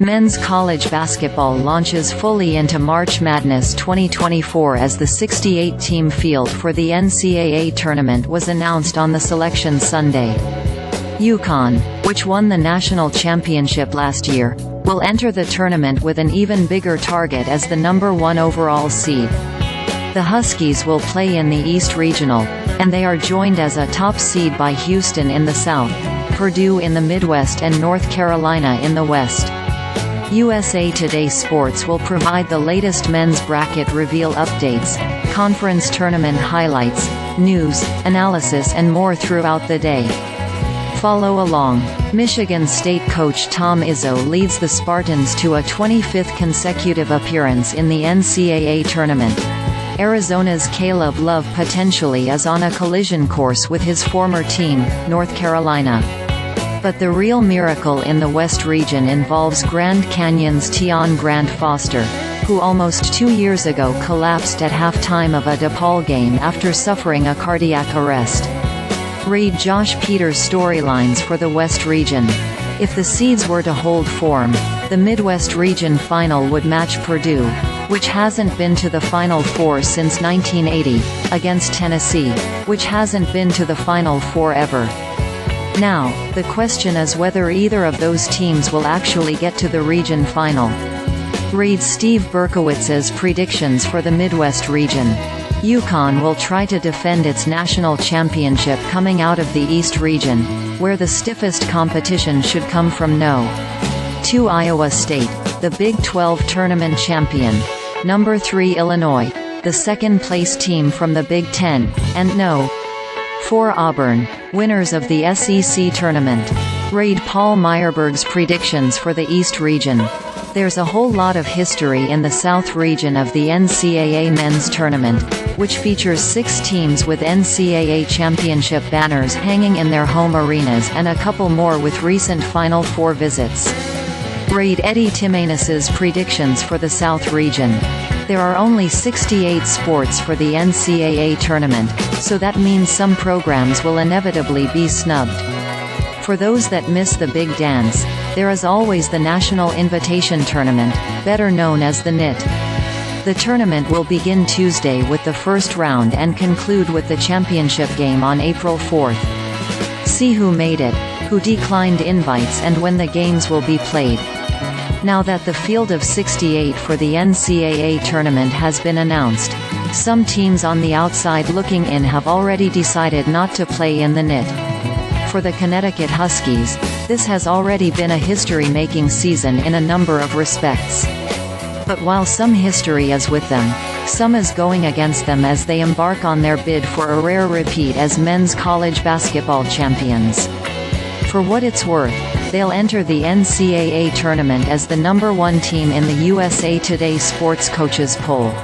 Men's college basketball launches fully into March Madness 2024 as the 68-team field for the NCAA Tournament was announced on the Selection Sunday. UConn, which won the national championship last year, will enter the tournament with an even bigger target as the #1 overall seed. The Huskies will play in the East Regional, and they are joined as a top seed by Houston in the South, Purdue in the Midwest and North Carolina in the West. USA Today Sports will provide the latest men's bracket reveal updates, conference tournament highlights, news, analysis and more throughout the day. Follow along. Michigan State coach Tom Izzo leads the Spartans to a 25th consecutive appearance in the NCAA Tournament. Arizona's Caleb Love potentially is on a collision course with his former team, North Carolina. But the real miracle in the West region involves Grand Canyon's Tyon Grant Foster, who almost 2 years ago collapsed at halftime of a DePaul game after suffering a cardiac arrest. Read Josh Peters' storylines for the West region. If the seeds were to hold form, the Midwest region final would match Purdue, which hasn't been to the Final Four since 1980, against Tennessee, which hasn't been to the Final Four ever. Now, the question is whether either of those teams will actually get to the region final. Read Steve Berkowitz's predictions for the Midwest region. UConn will try to defend its national championship coming out of the East region, where the stiffest competition should come from No. 2 Iowa State, the Big 12 tournament champion, No. 3 Illinois, the second-place team from the Big 10, and No. 4 Auburn, winners of the SEC tournament. Read Paul Myerberg's predictions for the East region. There's a whole lot of history in the South region of the NCAA men's tournament, which features 6 teams with NCAA championship banners hanging in their home arenas and a couple more with recent Final Four visits. Read Eddie Timanus's predictions for the South region. There are only 68 sports for the NCAA tournament, so that means some programs will inevitably be snubbed. For those that miss the big dance, there is always the National Invitation Tournament, better known as the NIT. The tournament will begin Tuesday with the first round and conclude with the championship game on April 4th. See who made it, who declined invites and when the games will be played. Now that the field of 68 for the NCAA tournament has been announced, some teams on the outside looking in have already decided not to play in the NIT. For the Connecticut Huskies, this has already been a history-making season in a number of respects. But while some history is with them, some is going against them as they embark on their bid for a rare repeat as men's college basketball champions. For what it's worth, they'll enter the NCAA tournament as the #1 team in the USA Today Sports Coaches poll.